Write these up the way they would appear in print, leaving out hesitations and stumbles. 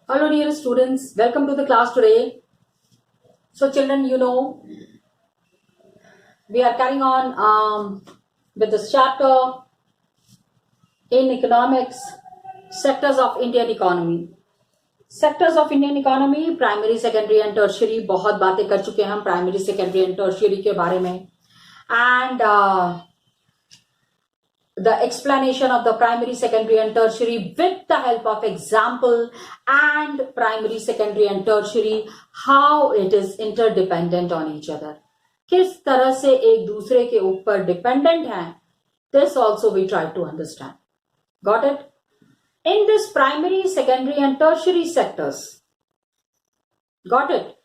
Hello dear students, welcome to the class today. So children, we are carrying on with this chapter in economics, sectors of Indian economy. Sectors of Indian economy, primary, secondary and tertiary. बहुत बातें कर चुके हैं हम primary, secondary and tertiary के बारे में. And the explanation of the primary, secondary and tertiary with the help of example and primary, secondary and tertiary, how it is interdependent on each other. किस तरह से एक दूसरे के ऊपर डिपेंडेंट हैं, this also we try to understand. Got it? In this primary, secondary and tertiary sectors, got it?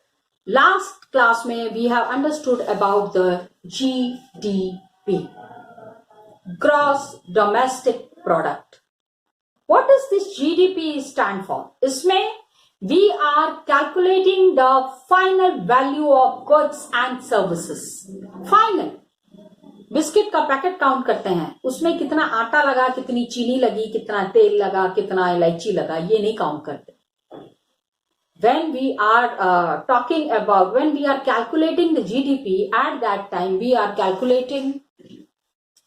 Last class में we have understood about the GDP. Gross Domestic Product. What does this GDP stand for? इसमें we are calculating the final value of goods and services. Final. Biscuit का packet count करते हैं, उसमें कितना आटा लगा, कितनी चीनी लगी, कितना तेल लगा, कितना इलायची लगा, ये नहीं काउंट करते. When we are talking about, when we are calculating the GDP, at that time we are calculating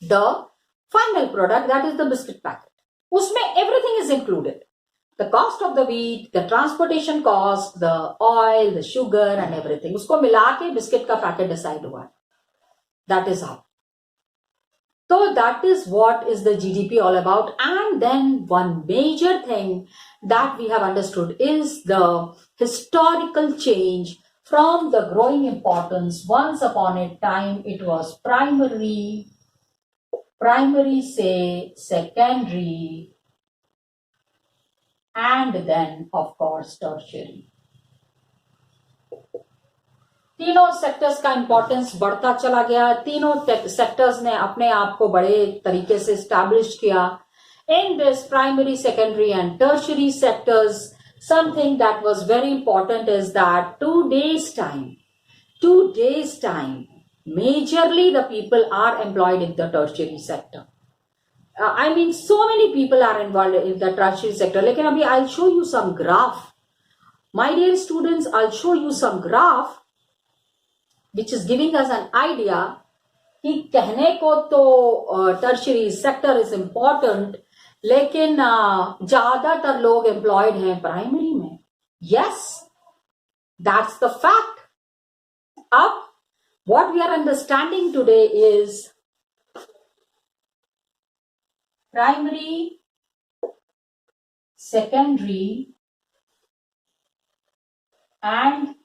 the final product, that is the biscuit packet. उसमें everything is included. The cost of the wheat, the transportation cost, the oil, the sugar and everything. उसको मिला के biscuit का packet decide हुआ. That is how. So that is what is the GDP all about. And then one major thing that we have understood is the historical change from the growing importance. Once upon a time it was primary say secondary and then of course tertiary. तीनों sectors का importance बढ़ता चला गया. तीनों sectors ने अपने आप को बड़े तरीके से स्टैब्लिश किया. In this primary, secondary and tertiary sectors, something that was very important is that today's time, majorly the people are employed in the tertiary sector. I mean, so many people are involved in the tertiary sector. लेकिन अभी I'll show you some graph. My dear students, I'll show you some graph which is giving us an idea कि कहने को तो tertiary sector is important, लेकिन ज्यादातर लोग employed हैं primary में. Yes, that's the fact. अब what we are understanding today is primary, secondary and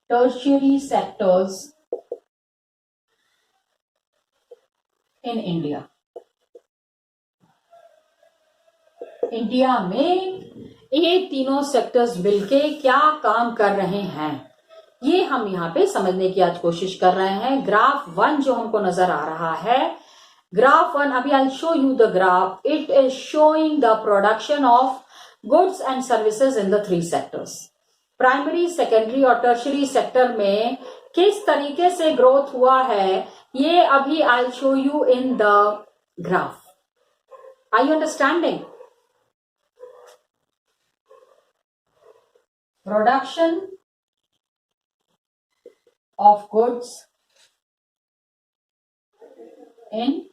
tertiary sectors in India. India में ये तीनों सेक्टर्स मिलके क्या काम कर रहे हैं, ये हम यहाँ पे समझने की आज कोशिश कर रहे हैं. ग्राफ 1 जो हमको नजर आ रहा है, ग्राफ 1, अभी I'll show you the graph. It is showing the production of goods and services in the three sectors. Primary, secondary और टर्शरी सेक्टर में किस तरीके से ग्रोथ हुआ है, ये अभी I'll show you in the graph. Are you understanding? Production of goods in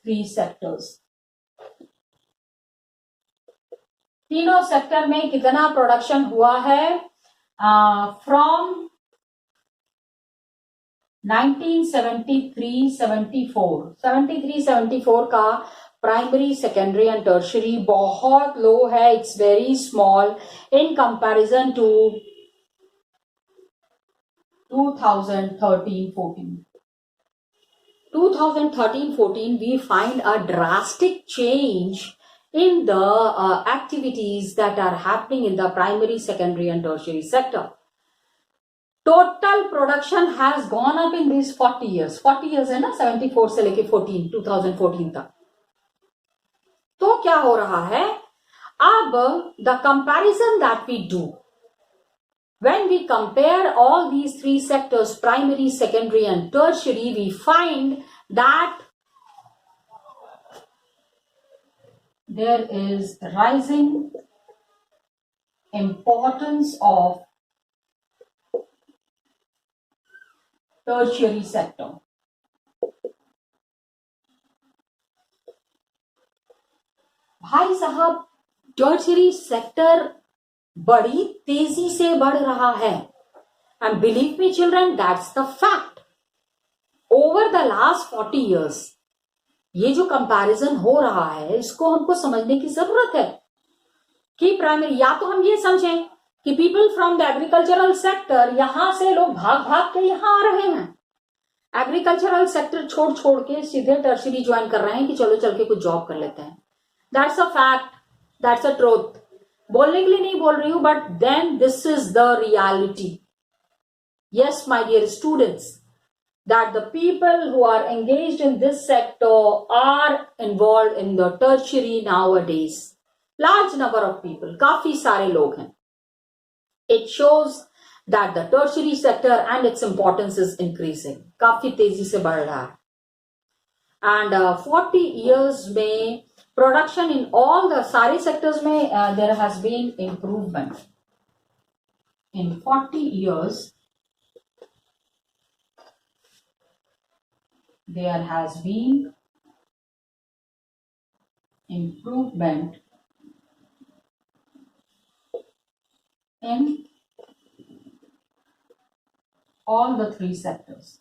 three sectors. तीनों सेक्टर में कितना प्रोडक्शन हुआ है फ्रॉम 1973-74 का प्राइमरी, सेकेंडरी एंड टर्शरी बहुत लो है. It's very small in comparison to 2013-14 we find a drastic change in the activities that are happening in the primary, secondary and tertiary sector. Total production has gone up in these 40 years. 40 years है ना, 74 से लेके 2014 तक. तो क्या हो रहा है अब, the comparison that we do when we compare all these three sectors, primary, secondary and tertiary, we find that there is rising importance of tertiary sector. भाई साहब, टर्शियरी सेक्टर बड़ी तेजी से बढ़ रहा है, and believe me children, that's the fact. Over the last 40 years, ये जो कंपैरिजन हो रहा है इसको हमको समझने की जरूरत है कि प्राइमरी, या तो हम ये समझें कि people from the agricultural sector, यहां से लोग भाग भाग के यहां आ रहे हैं, एग्रीकल्चरल सेक्टर छोड़ छोड़ के सीधे टर्शियरी ज्वाइन कर रहे हैं कि चलो चल के कुछ जॉब कर लेते हैं. That's a fact, that's a truth. बोलने के लिए नहीं बोल रही हूं, but then this is the reality. Yes, my dear students, that the people who are engaged in this sector are involved in the tertiary nowadays. Large number of people, काफी सारे लोग हैं. It shows that the tertiary sector and its importance is increasing. काफी तेजी से बढ़ रहा है. And 40 years में production in all the सारे sectors में there has been improvement. In 40 years, there has been improvement in all the three sectors.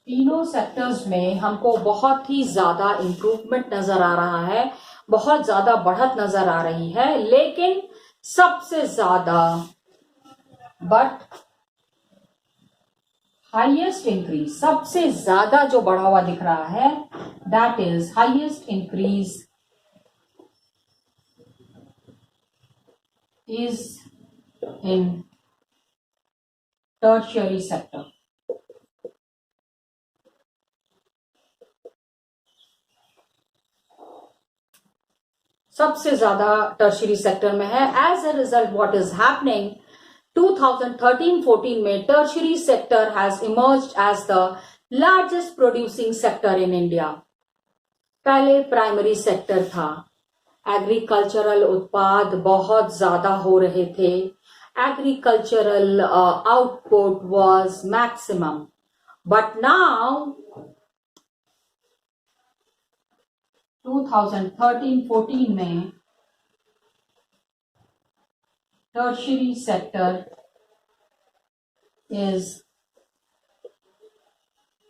तीनों सेक्टर्स में हमको बहुत ही ज्यादा इंप्रूवमेंट नजर आ रहा है, बहुत ज्यादा बढ़त नजर आ रही है. लेकिन सबसे ज्यादा हाईएस्ट इंक्रीज, सबसे ज्यादा जो बढ़ा हुआ दिख रहा है, that is highest increase is in tertiary sector. सबसे ज्यादा टर्शियरी सेक्टर में है. As a result what is happening, 2013-14 में tertiary sector has emerged as the largest producing sector in India. पहले प्राइमरी सेक्टर था. एग्रीकल्चरल उत्पाद बहुत ज्यादा हो रहे थे. Agricultural output was maximum. But now 2013-14 में tertiary sector is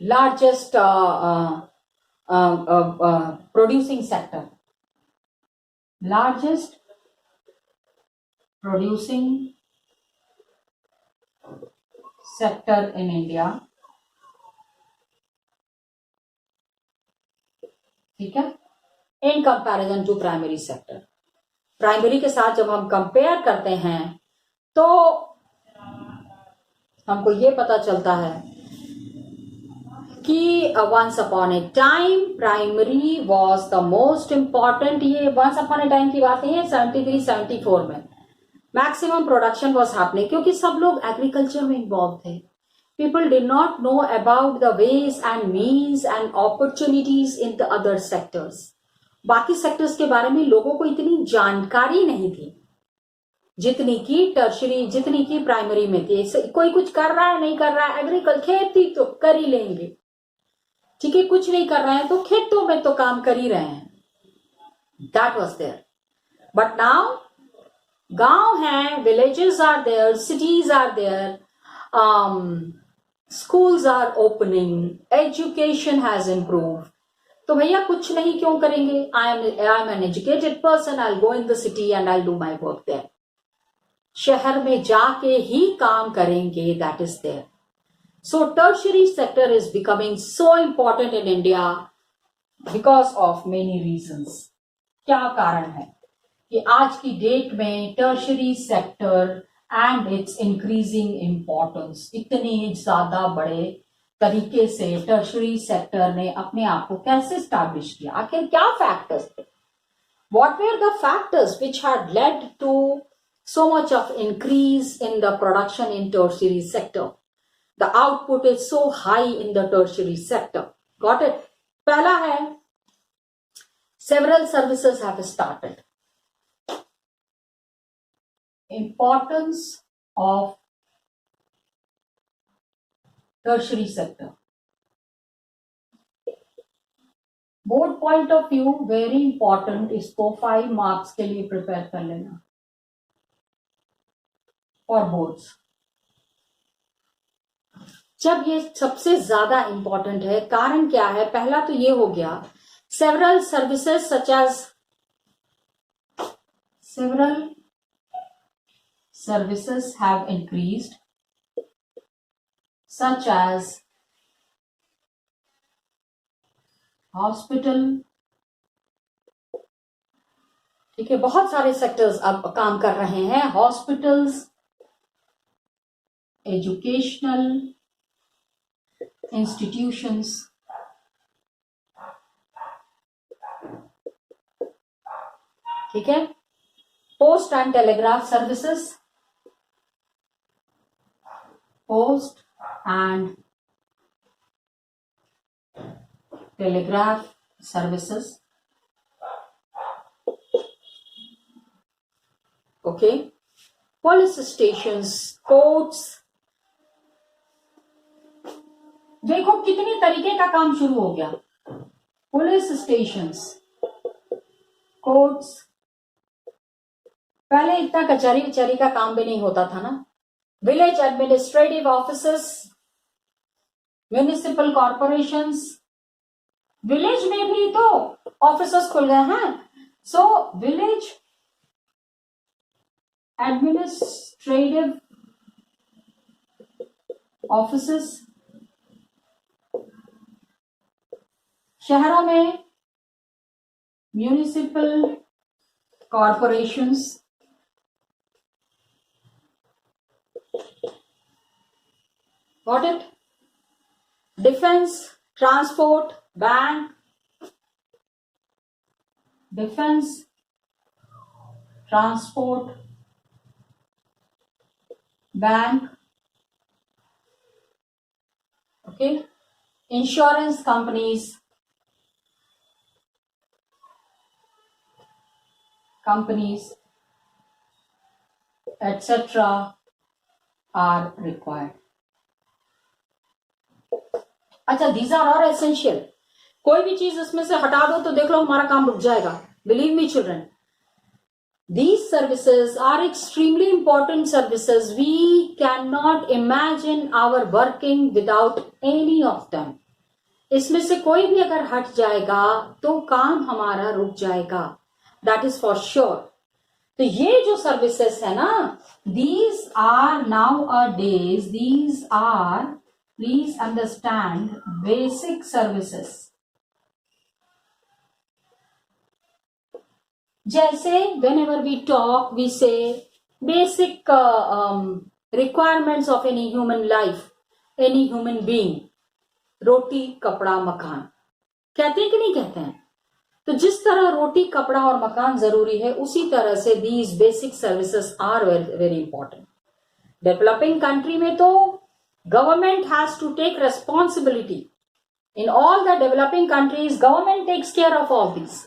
largest producing sector. Largest producing sector in India. ठीक है. In comparison to primary sector. Primary के साथ जब हम कंपेयर करते हैं तो हमको ये पता चलता है कि once upon a time primary was the most important. ये वंस अपॉन ए टाइम की बात नहीं है, 73-74 में मैक्सिमम प्रोडक्शन वाज हैपनिंग, क्योंकि सब लोग एग्रीकल्चर में इन्वॉल्व थे. People did not know about the ways and means and opportunities in the other sectors. बाकी सेक्टर्स के बारे में लोगों को इतनी जानकारी नहीं थी जितनी की टर्शियरी, जितनी की प्राइमरी में थी. कोई कुछ कर रहा है, नहीं कर रहा है, एग्रीकल्चर खेती तो कर ही लेंगे, ठीक है. कुछ नहीं कर रहे हैं तो खेतों में तो काम कर ही रहे हैं. That was there. But now गांव है, villages are there, cities are there, schools are opening, education has improved. तो भैया कुछ नहीं क्यों करेंगे? I am an educated person, I'll go in the city and I'll do my work there. शहर में जाके ही काम करेंगे, that is there. So tertiary sector is becoming so important in India because of many reasons. क्या कारण है कि आज की डेट में tertiary sector and its increasing importance, इतने ज्यादा बड़े तरीके से टर्शियरी सेक्टर ने अपने आप को कैसे स्टैब्लिश किया? आखिर क्या फैक्टर्स थे? What were the factors which had led to so much of increase in the production in tertiary sector? The output is so high in the tertiary sector. Got it? पहला है, several services have started. Importance of tertiary sector. Board point of view very important, इसको 5 marks के लिए prepare कर लेना for boards. जब ये सबसे ज्यादा इंपॉर्टेंट है, कारण क्या है? पहला तो ये हो गया, several services such as several services have increased such as hospital, ठीक है, बहुत सारे सेक्टर्स अब काम कर रहे हैं, हॉस्पिटल्स, एजुकेशनल इंस्टीट्यूशंस, ठीक है, post and telegraph services, post and telegraph services, okay, police stations, courts। देखो कितने तरीके का काम शुरू हो गया, पुलिस स्टेशंस, कोर्ट्स। पहले इतना कचहरी का काम भी नहीं होता था ना। Village administrative officers, municipal corporations, village में भी तो ऑफिसर्स खुल गए हैं। सो विलेज एडमिनिस्ट्रेटिव ऑफिसर्स, शहरों में municipal corporations, got it, defence, transport, bank, defence, transport, bank, okay, insurance companies, etc. are required. अच्छा, these are all essential. कोई भी चीज इसमें से हटा दो तो देख लो हमारा काम रुक जाएगा। Believe me children, these services are extremely important services. We cannot imagine our working without any of them. इसमें से कोई भी अगर हट जाएगा तो काम हमारा रुक जाएगा, that is for sure. तो ये जो सर्विसेज है ना, these are nowadays, these are, please understand, basic services. जैसे whenever we talk, we say basic requirements of any human life, any human being, रोटी कपड़ा मकान, कहते हैं कि नहीं कहते हैं? तो जिस तरह रोटी कपड़ा और मकान जरूरी है, उसी तरह से these basic services are very important. Developing country में तो government has to take responsibility. In all the developing countries, government takes care of all these.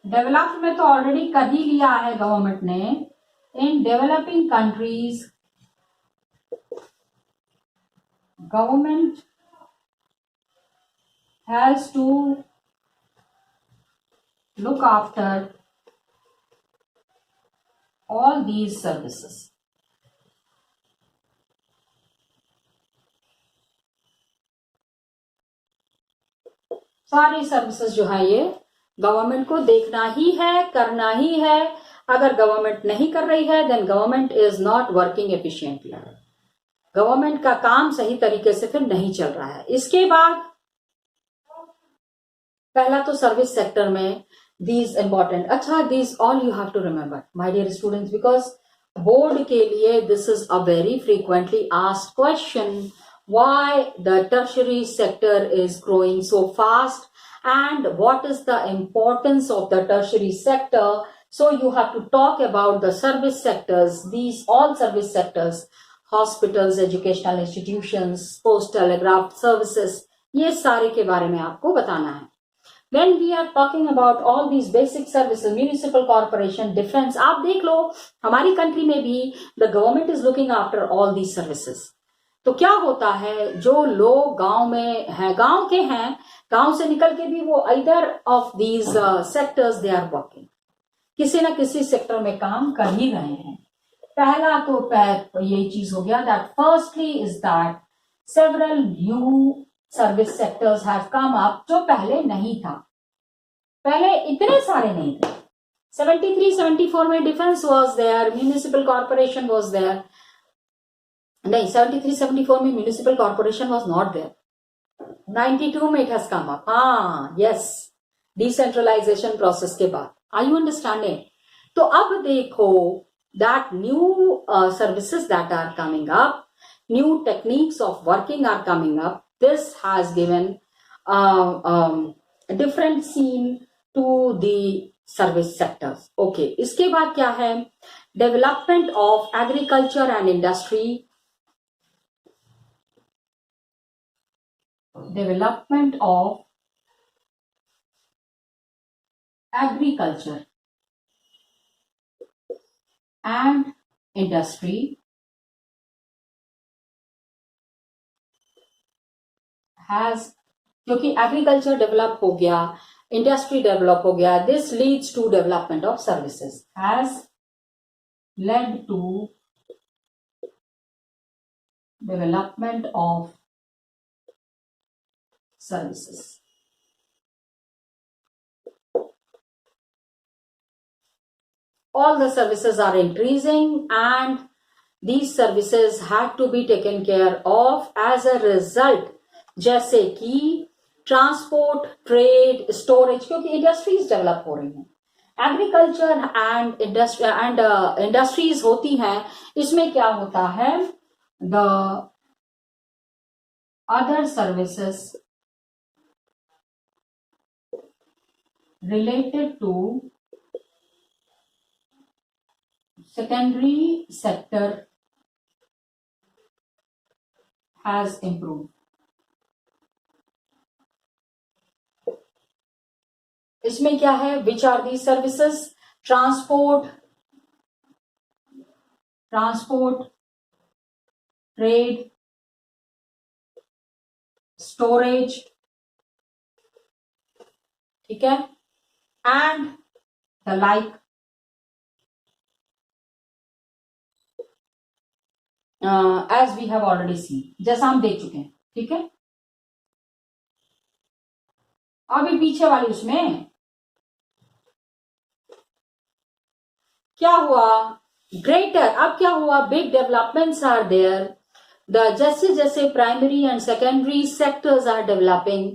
Develop में तो ऑलरेडी कर ही लिया है गवर्नमेंट ने. In developing countries government has to look after all these services. सारी सर्विसेज जो है ये गवर्नमेंट को देखना ही है, करना ही है. अगर गवर्नमेंट नहीं कर रही है then government is not working efficiently. Government का काम सही तरीके से फिर नहीं चल रहा है. इसके बाद पहला तो सर्विस सेक्टर में these important. अच्छा, these all you have to remember, my dear students, because board के लिए this is a very frequently asked question. Why the tertiary sector is growing so fast and what is the importance of the tertiary sector? So you have to talk about the service sectors, these all service sectors, hospitals, educational institutions, post telegraph services, ये सारे के बारे में आपको बताना है. when we are talking about all these basic services, municipal corporation, defense, आप देख लो हमारी कंट्री में भी the government is looking after all these services. तो क्या होता है, जो लोग गांव में हैं, गांव के हैं, गांव से निकल के भी वो either of these sectors they are working, किसी ना किसी सेक्टर में काम कर ही रहे हैं. पहला तो यही चीज हो गया that firstly is that several new service sectors have come up, जो पहले नहीं था, पहले इतने सारे नहीं थे. 73-74 में defence was there, municipal corporation was there. नहीं, 73-74 में municipal corporation was not there. 92 में इट हैज कम अप. हाँ, यस, डिसेंट्रलाइजेशन प्रोसेस के बाद. Are you understanding? तो अब देखो that new services that are coming up, new techniques of working are coming up. This has given a different scene to the service sectors. Okay, इसके बाद क्या है? Development of agriculture and industry. Development of agriculture and industry has, क्योंकि agriculture develop हो गया, industry develop हो गया, this leads to development of services, has led to development of services. All the services are increasing and these services had to be taken care of as a result, जैसे कि transport, trade, storage, क्योंकि industries develop हो रही हैं. Agriculture and industries होती हैं, इसमें क्या होता है, the other services related to secondary sector has improved. इसमें क्या है, which are these services? Transport, trade, storage, ठीक है, and the like. As we have already seen, जैसा हम देख चुके हैं. ठीक है, अभी पीछे वाली उसमें क्या हुआ, ग्रेटर, अब क्या हुआ, बिग डेवलपमेंट्स आर देयर. जैसे जैसे primary and secondary sectors are developing,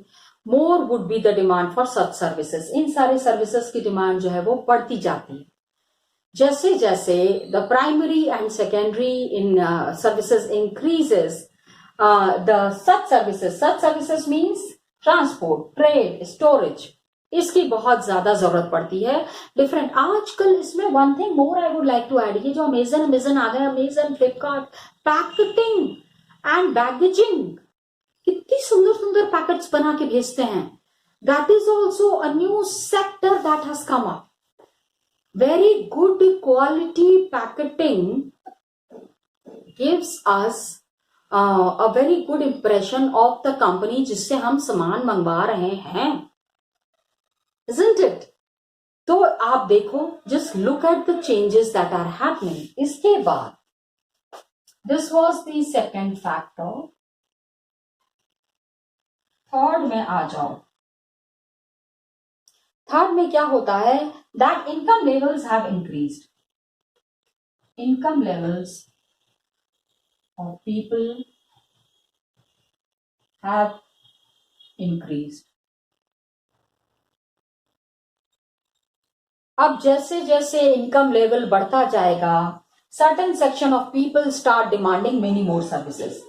more would be the demand for such services. इन सारे सर्विसेज की डिमांड जो है वो बढ़ती जाती है. जैसे जैसे the primary and secondary in services increases, the such services means transport, trade, storage, इसकी बहुत ज्यादा जरूरत पड़ती है. डिफरेंट आजकल इसमें one thing more I would like to add, ये जो अमेजन आ गया, Amazon, Flipkart, packeting and baggaging, कितनी सुंदर सुंदर पैकेट्स बना के भेजते हैं. That is also a new sector that has come up. Very good quality packaging gives us a very good impression of the company जिससे हम सामान मंगवा रहे हैं, isn't it? तो आप देखो, just look at the changes that are happening. इसके बाद this was the second factor. Third में आ जाओ. थर्ड में क्या होता है, that income levels have increased. Income levels of people have increased. अब जैसे जैसे इनकम लेवल बढ़ता जाएगा, certain section of people start demanding many more services.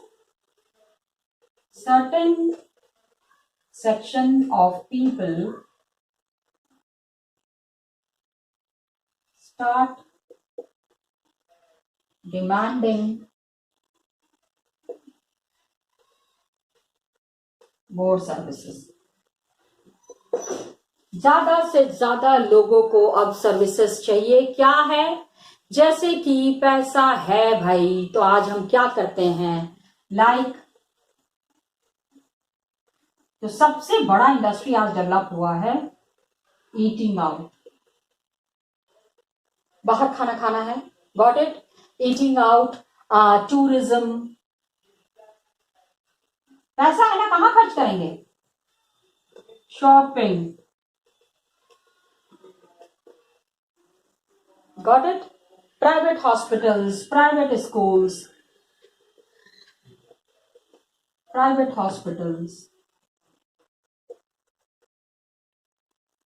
Certain section of people start demanding more services. ज्यादा से ज्यादा लोगों को अब सर्विसेज चाहिए। क्या है? जैसे कि पैसा है भाई, तो आज हम क्या करते हैं, लाइक जो सबसे बड़ा इंडस्ट्री आज डेवलप हुआ है, ईटिंग आउट, बाहर खाना खाना है, got it, eating out, tourism. पैसा है ना, कहाँ खर्च करेंगे? Shopping, got it, private hospitals, private schools, private hospitals,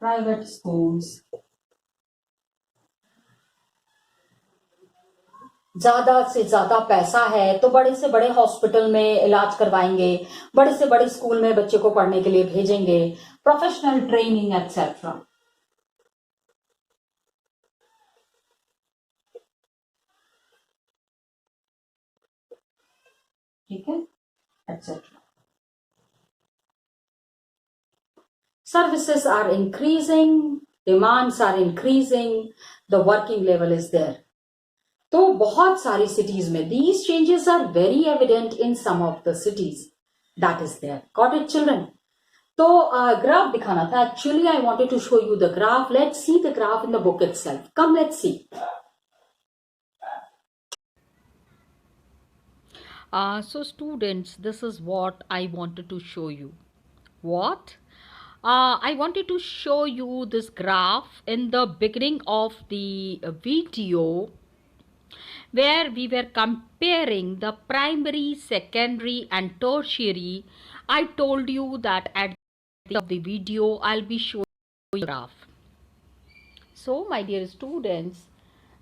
private schools. ज्यादा से ज्यादा पैसा है तो बड़े से बड़े हॉस्पिटल में इलाज करवाएंगे, बड़े से बड़े स्कूल में बच्चे को पढ़ने के लिए भेजेंगे, प्रोफेशनल ट्रेनिंग एक्सेट्रा। ठीक है, etcetera. Services are increasing, demands are increasing, the working level is there. तो बहुत सारी cities में these changes are very evident in some of the cities. That is there. Got it, children? तो graph दिखाना था। Actually, I wanted to show you the graph. Let's see the graph in the book itself. Come, let's see. So students, this is what I wanted to show you. What? I wanted to show you this graph in the beginning of the video where we were comparing the primary, secondary and tertiary. I told you that at the end of the video I'll be showing you the graph. So my dear students,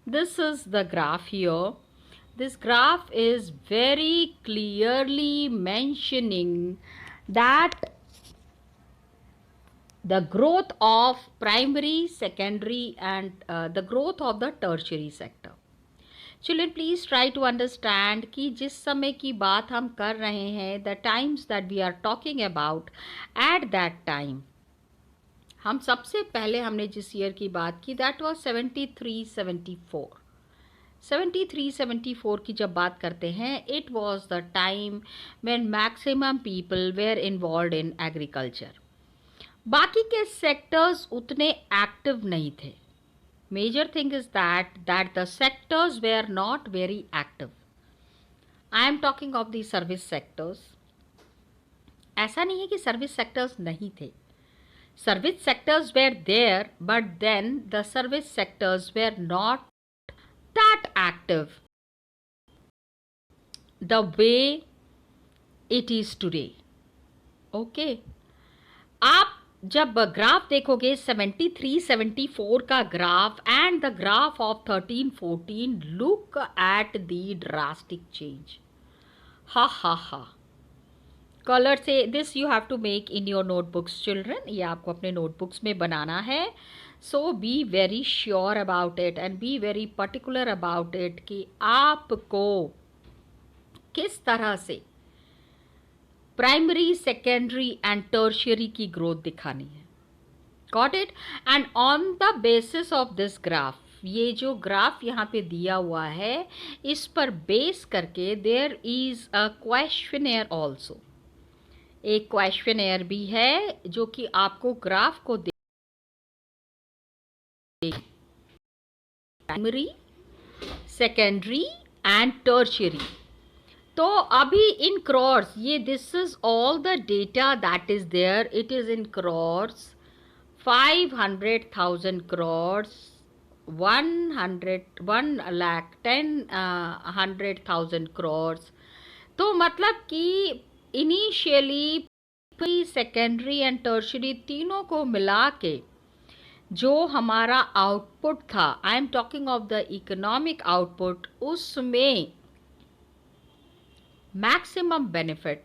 this is the graph here. This graph is very clearly mentioning that the growth of primary, secondary and the growth of the tertiary sector. Children, please try to understand कि जिस समय की बात हम कर रहे हैं, the times that we are talking about at that time, हम सबसे पहले हमने जिस ईयर की बात की, that was 73-74. 73-74 की जब बात करते हैं, it was the time when maximum people were involved in agriculture. बाकी के सेक्टर्स उतने एक्टिव नहीं थे. Major thing is that the sectors were not very active. I am talking of the service sectors. ऐसा नहीं है कि सर्विस सेक्टर्स नहीं थे. Service sectors were there, but then the service sectors were not that active the way it is today. Okay. आप जब graph देखोगे 73-74 का graph and the graph of 13-14, look at the drastic change. हा हा हा. Colour से this you have to make in your notebooks children. ये आपको अपने नोटबुक्स में बनाना है. So be very sure about it and be very particular about it कि आपको किस तरह से प्राइमरी, सेकेंडरी एंड टर्शियरी की ग्रोथ दिखानी है. Got it? And on the basis of this graph, ये जो ग्राफ यहाँ पे दिया हुआ है, इस पर बेस करके there is a questionnaire also. एक क्वेश्चनेयर भी है जो कि आपको ग्राफ को दे प्राइमरी, सेकेंडरी एंड टर्शियरी. तो अभी इन क्रॉर्स, ये this is all the data that is there. It is in crores, 500,000 crores, 1,10,000 crores. तो मतलब कि initially pre, secondary and tertiary तीनों को मिला के जो हमारा आउटपुट था, I am talking of the economic output, उसमें maximum benefit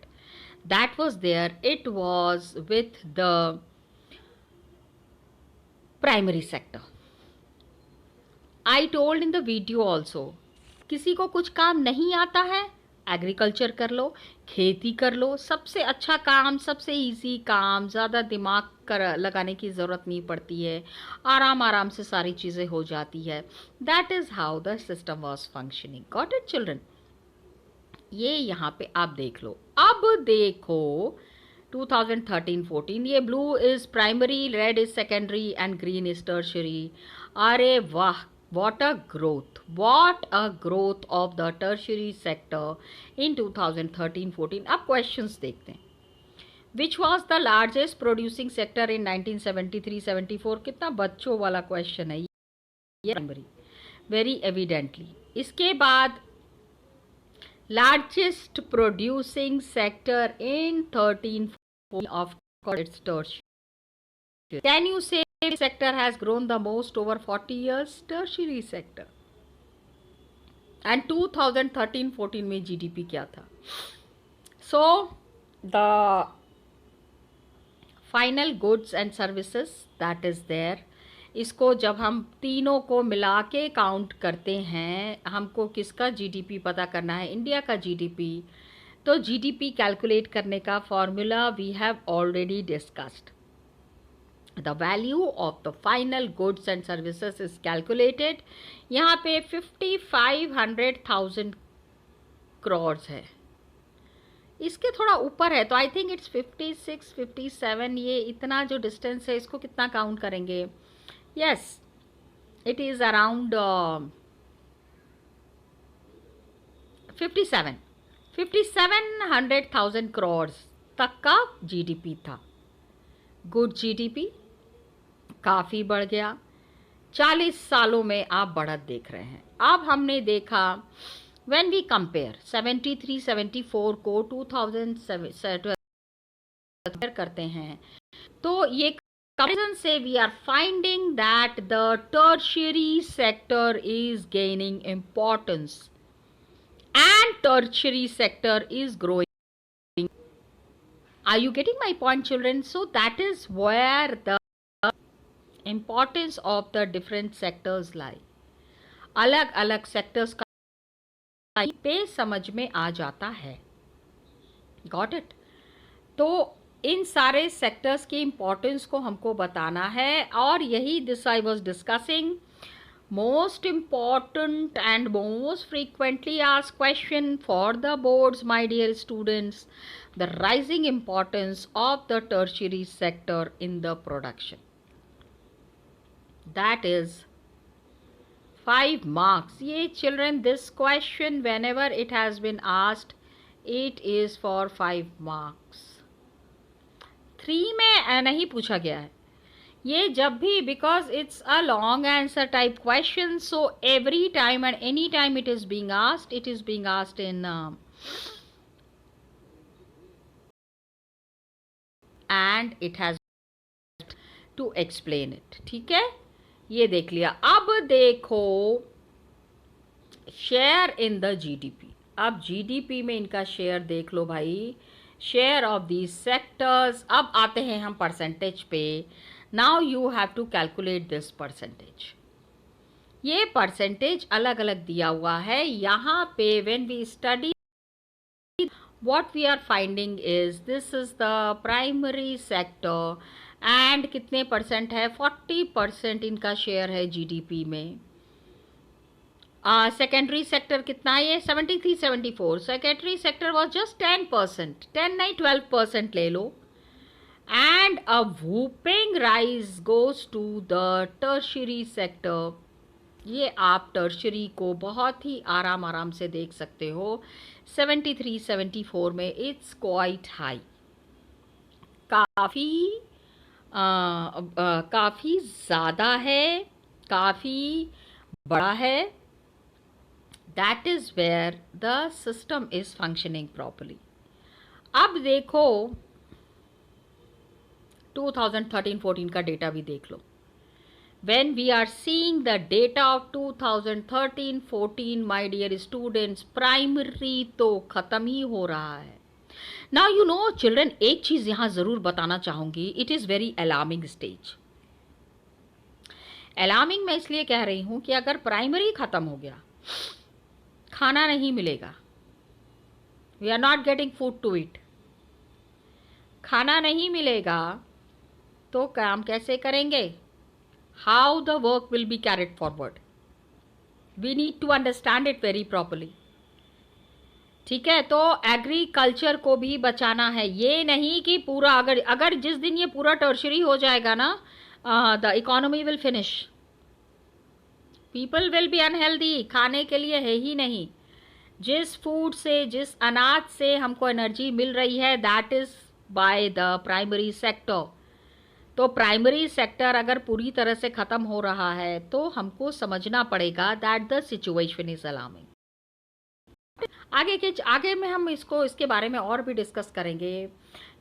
that was there, it was with the primary sector. I told in the video also, किसी को कुछ काम नहीं आता है, एग्रीकल्चर कर लो, खेती कर लो. सबसे अच्छा काम, सबसे इजी काम, ज़्यादा दिमाग लगाने की ज़रूरत नहीं पड़ती है, आराम आराम से सारी चीज़ें हो जाती है. That is how the system was functioning. Got it children? ये यहाँ पे आप देख लो. अब देखो 2013-14, ये blue is primary, red is secondary and green is tertiary. अरे वाह, what a growth of the tertiary sector in 2013-14. अब क्वेश्चंस देखते हैं. Which was the largest producing sector in 1973-74? कितना बच्चों वाला क्वेश्चन है ये. Primary, very evidently. इसके बाद largest producing sector in 13-14, of course it's tertiary. Can you say which sector has grown the most over 40 years? Tertiary sector. And 2013-14 में GDP क्या था? So the final goods and services that is there, इसको जब हम तीनों को मिला के काउंट करते हैं, हमको किसका जीडीपी पता करना है, इंडिया का जीडीपी. तो जीडीपी कैलकुलेट करने का formula we have already discussed. The value of the final goods and services is calculated. यहाँ पे 55,100,000 crores है. इसके थोड़ा ऊपर है तो आई थिंक इट्स 56, 57. ये इतना जो डिस्टेंस है इसको कितना काउंट करेंगे? Yes, it is around 57,100,000 crores तक का जीडीपी था. गुड जीडीपी काफ़ी बढ़ गया. 40 सालों में आप बढ़त देख रहे हैं. अब हमने देखा when we compare 73-74 को 2007 करते हैं तो ये comparison say we are finding that the tertiary sector is gaining importance and tertiary sector is growing. Are you getting my point, children? So that is where the importance of the different sectors lie. अलग अलग sectors का पे समझ में आ जाता है. Got it? तो इन सारे सेक्टर्स की इम्पोर्टेंस को हमको बताना है और यही this I was discussing. Most important and most frequently asked question for the boards my dear students, the rising importance of the tertiary sector in the production. That is 5 marks. ये children this question whenever it has been asked it is for 5 marks. 3 में नहीं पूछा गया है ये जब भी, because it's a long answer type question. So every time and any time it is being asked in and it has to explain it. ठीक है, ये देख लिया. अब देखो शेयर इन द जीडीपी. अब जीडीपी में इनका शेयर देख लो भाई, शेयर ऑफ दीज सेक्टर्स. अब आते हैं हम परसेंटेज पे. Now you have to calculate this percentage. ये परसेंटेज अलग अलग दिया हुआ है यहाँ पे. When we study what we are finding is this is the primary sector and कितने परसेंट है? 40% इनका शेयर है जीडीपी में. सेकेंडरी सेक्टर कितना है? ये 73-74. सेकेंडरी सेक्टर वॉज जस्ट 10%, 10 नहीं 12% ले लो. And a whooping rise goes to the tertiary sector. ये आप टर्शियरी को बहुत ही आराम से देख सकते हो. 73-74 में इट्स क्वाइट हाई, काफ़ी ज़्यादा है, काफ़ी बड़ा है. That is where the system is functioning properly. अब देखो 2013-14 का डेटा भी देख लो. When we are seeing the data of 2013-14, my dear students, primary तो ख़त्म ही हो रहा है. Now you know children, एक चीज़ यहाँ ज़रूर बताना चाहूँगी. It is very alarming stage. Alarming मैं इसलिए कह रही हूँ कि अगर प्राइमरी ख़त्म हो गया, खाना नहीं मिलेगा. We are not getting food to eat. खाना नहीं मिलेगा तो काम कैसे करेंगे? How the work will be carried forward, we need to understand it very properly. ठीक है, तो एग्रीकल्चर को भी बचाना है। ये नहीं कि पूरा, अगर अगर जिस दिन ये पूरा टर्शरी हो जाएगा ना, the economy will finish, people will be unhealthy, खाने के लिए है ही नहीं। जिस फूड से, जिस अनाज से हमको एनर्जी मिल रही है, that is by the primary sector. तो प्राइमरी सेक्टर अगर पूरी तरह से खत्म हो रहा है तो हमको समझना पड़ेगा that the situation is alarming. आगे में हम इसके बारे में और भी डिस्कस करेंगे।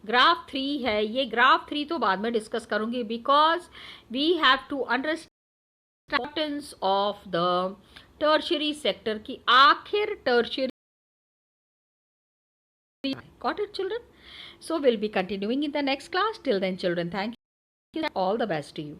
ग्राफ 3 है, ये ग्राफ 3 तो बाद में डिस्कस करूंगी, because we have to understand importance of the tertiary sector की आखिर tertiary. Got it, children? So we'll be continuing in the next class. Till then, children, thank you. All the best to you.